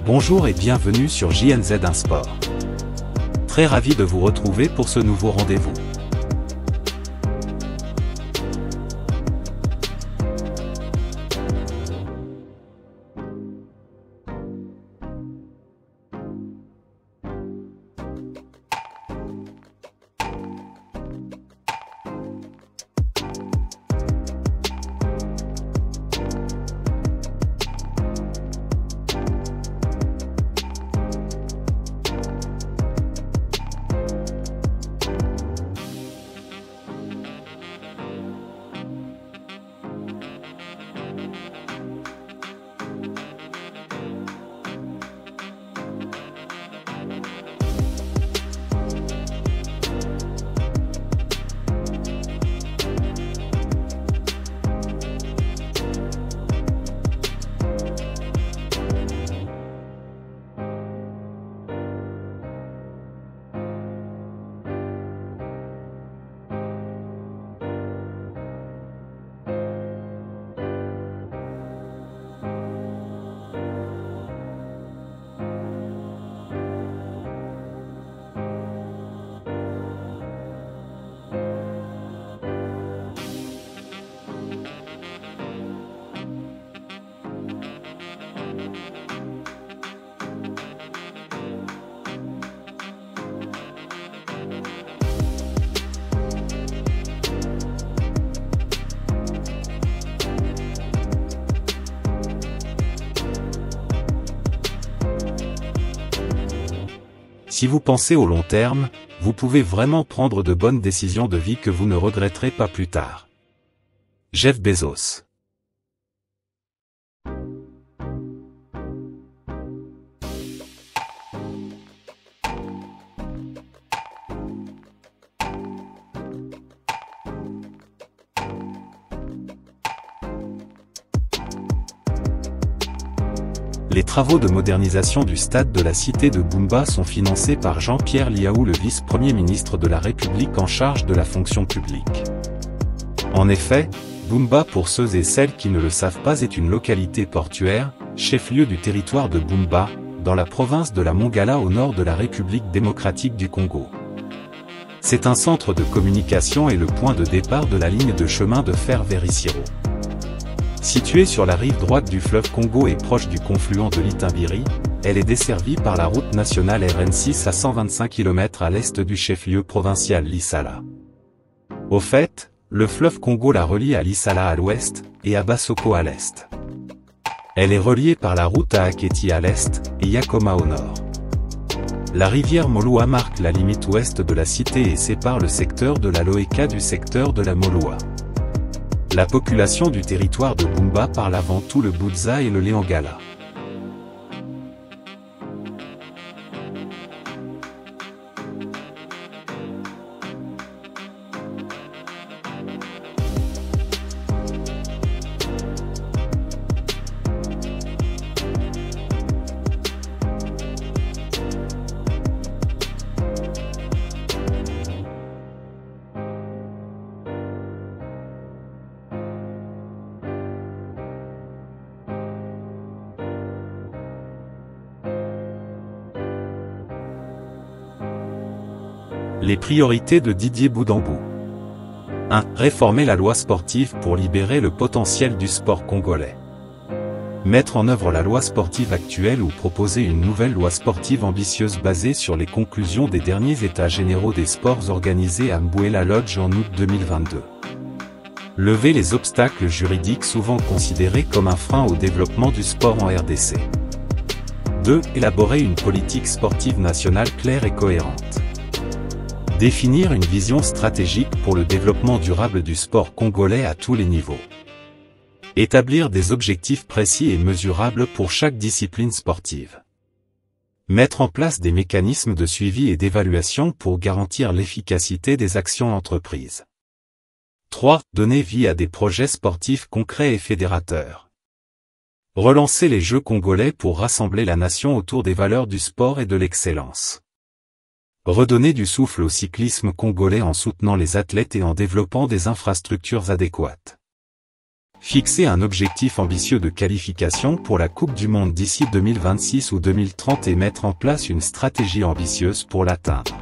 Bonjour et bienvenue sur JNZ1 Sport. Très ravi de vous retrouver pour ce nouveau rendez-vous. Si vous pensez au long terme, vous pouvez vraiment prendre de bonnes décisions de vie que vous ne regretterez pas plus tard. Jeff Bezos. Les travaux de modernisation du stade de la cité de Boumba sont financés par Jean-Pierre Liaou, le vice-premier ministre de la République en charge de la fonction publique. En effet, Boumba, pour ceux et celles qui ne le savent pas, est une localité portuaire, chef-lieu du territoire de Boumba, dans la province de la Mongala au nord de la République démocratique du Congo. C'est un centre de communication et le point de départ de la ligne de chemin de fer Vérisiro. Située sur la rive droite du fleuve Congo et proche du confluent de l'Itimbiri, elle est desservie par la route nationale RN6 à 125 km à l'est du chef-lieu provincial Lissala. Au fait, le fleuve Congo la relie à Lissala à l'ouest, et à Bassoko à l'est. Elle est reliée par la route à Aketi à l'est, et Yakoma au nord. La rivière Moloa marque la limite ouest de la cité et sépare le secteur de la Loeka du secteur de la Moloa. La population du territoire de Boumba parle avant tout le Boutza et le Léangala. Les priorités de Didier Boudambou. 1. Réformer la loi sportive pour libérer le potentiel du sport congolais. Mettre en œuvre la loi sportive actuelle ou proposer une nouvelle loi sportive ambitieuse basée sur les conclusions des derniers états généraux des sports organisés à Mbouela Lodge en août 2022. Lever les obstacles juridiques souvent considérés comme un frein au développement du sport en RDC. 2. Élaborer une politique sportive nationale claire et cohérente. Définir une vision stratégique pour le développement durable du sport congolais à tous les niveaux. Établir des objectifs précis et mesurables pour chaque discipline sportive. Mettre en place des mécanismes de suivi et d'évaluation pour garantir l'efficacité des actions entreprises. 3. Donner vie à des projets sportifs concrets et fédérateurs. Relancer les Jeux congolais pour rassembler la nation autour des valeurs du sport et de l'excellence. Redonner du souffle au cyclisme congolais en soutenant les athlètes et en développant des infrastructures adéquates. Fixer un objectif ambitieux de qualification pour la Coupe du Monde d'ici 2026 ou 2030 et mettre en place une stratégie ambitieuse pour l'atteindre.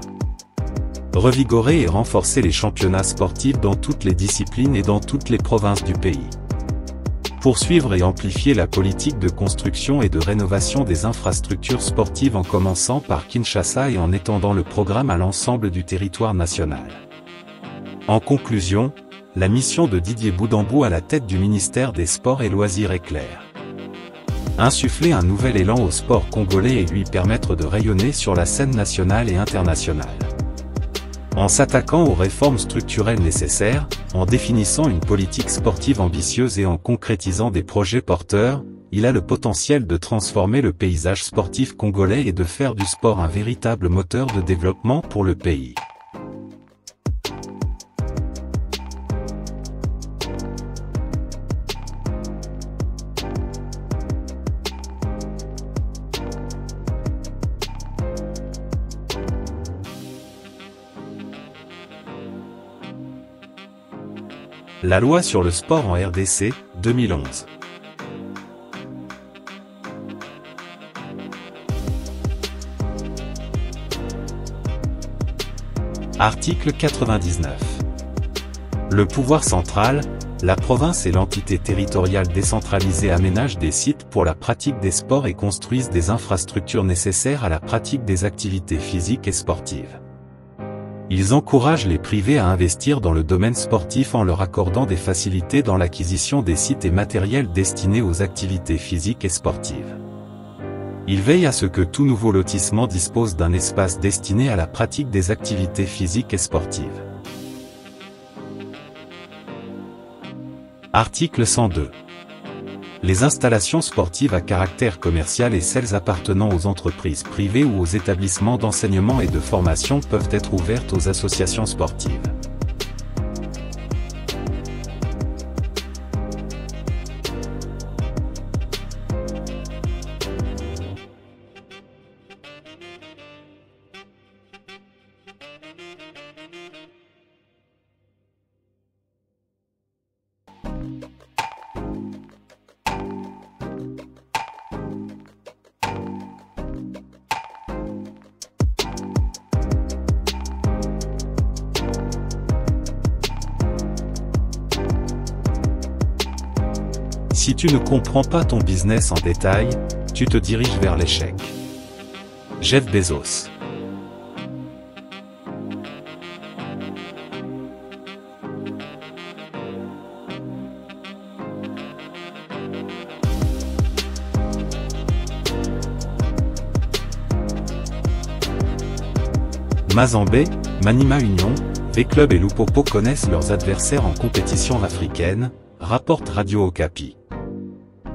Revigorer et renforcer les championnats sportifs dans toutes les disciplines et dans toutes les provinces du pays. Poursuivre et amplifier la politique de construction et de rénovation des infrastructures sportives en commençant par Kinshasa et en étendant le programme à l'ensemble du territoire national. En conclusion, la mission de Didier Boudambou à la tête du ministère des Sports et Loisirs est claire. Insuffler un nouvel élan au sport congolais et lui permettre de rayonner sur la scène nationale et internationale. En s'attaquant aux réformes structurelles nécessaires, en définissant une politique sportive ambitieuse et en concrétisant des projets porteurs, il a le potentiel de transformer le paysage sportif congolais et de faire du sport un véritable moteur de développement pour le pays. La loi sur le sport en RDC, 2011. Article 99. Le pouvoir central, la province et l'entité territoriale décentralisée aménagent des sites pour la pratique des sports et construisent des infrastructures nécessaires à la pratique des activités physiques et sportives. Ils encouragent les privés à investir dans le domaine sportif en leur accordant des facilités dans l'acquisition des sites et matériels destinés aux activités physiques et sportives. Ils veillent à ce que tout nouveau lotissement dispose d'un espace destiné à la pratique des activités physiques et sportives. Article 102. Les installations sportives à caractère commercial et celles appartenant aux entreprises privées ou aux établissements d'enseignement et de formation peuvent être ouvertes aux associations sportives. Si tu ne comprends pas ton business en détail, tu te diriges vers l'échec. Jeff Bezos. Mazembe, Maniema Union, V-Club et Lupopo connaissent leurs adversaires en compétition africaine, rapporte Radio Okapi.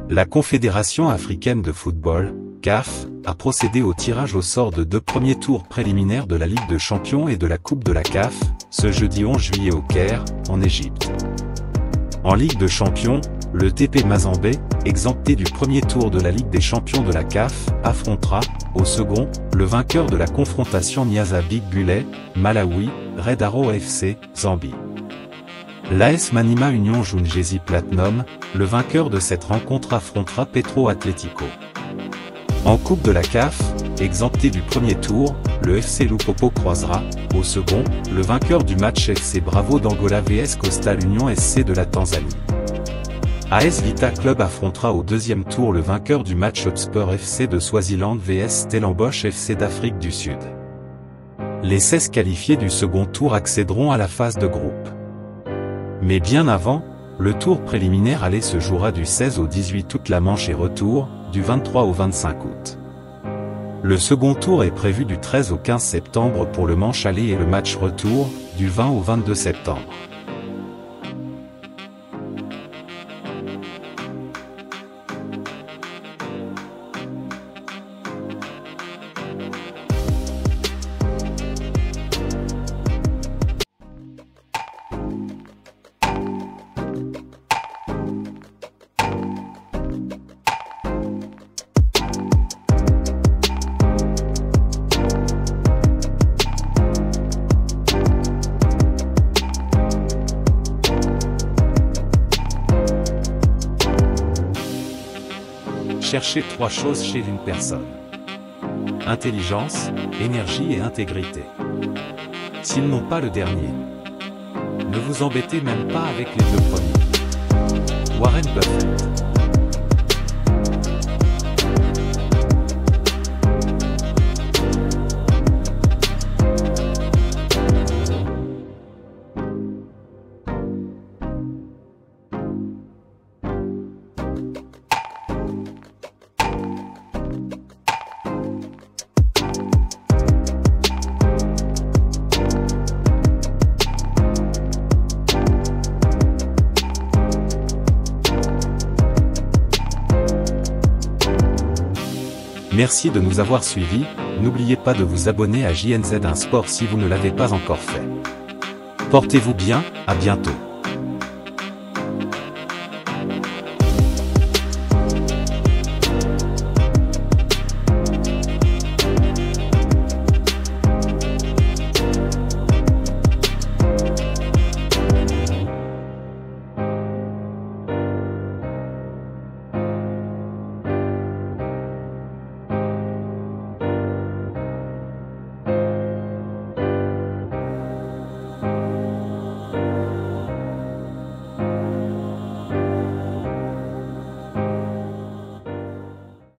La Confédération africaine de football, CAF, a procédé au tirage au sort de 2 premiers tours préliminaires de la Ligue des Champions et de la Coupe de la CAF, ce jeudi 11 juillet au Caire, en Égypte. En Ligue de Champions, le TP Mazembe, exempté du premier tour de la Ligue des Champions de la CAF, affrontera, au second, le vainqueur de la confrontation Niassa Big Bullet, Malawi, Red Arrow FC, Zambie. L'AS Maniema Union Jungezi Platinum, le vainqueur de cette rencontre affrontera Petro Atlético. En Coupe de la CAF, exempté du premier tour, le FC Lupopo croisera, au second, le vainqueur du match FC Bravo d'Angola vs Coastal Union SC de la Tanzanie. AS Vita Club affrontera au deuxième tour le vainqueur du match Hotspur FC de Swaziland vs Stellenbosch FC d'Afrique du Sud. Les 16 qualifiés du second tour accéderont à la phase de groupe. Mais bien avant, le tour préliminaire aller se jouera du 16 au 18 août la manche et retour, du 23 au 25 août. Le second tour est prévu du 13 au 15 septembre pour le manche aller et le match retour, du 20 au 22 septembre. Cherchez 3 choses chez une personne. Intelligence, énergie et intégrité. S'ils n'ont pas le dernier, ne vous embêtez même pas avec les 2 premiers. Warren Buffett. Merci de nous avoir suivis, n'oubliez pas de vous abonner à JNZ1 Sport si vous ne l'avez pas encore fait. Portez-vous bien, à bientôt.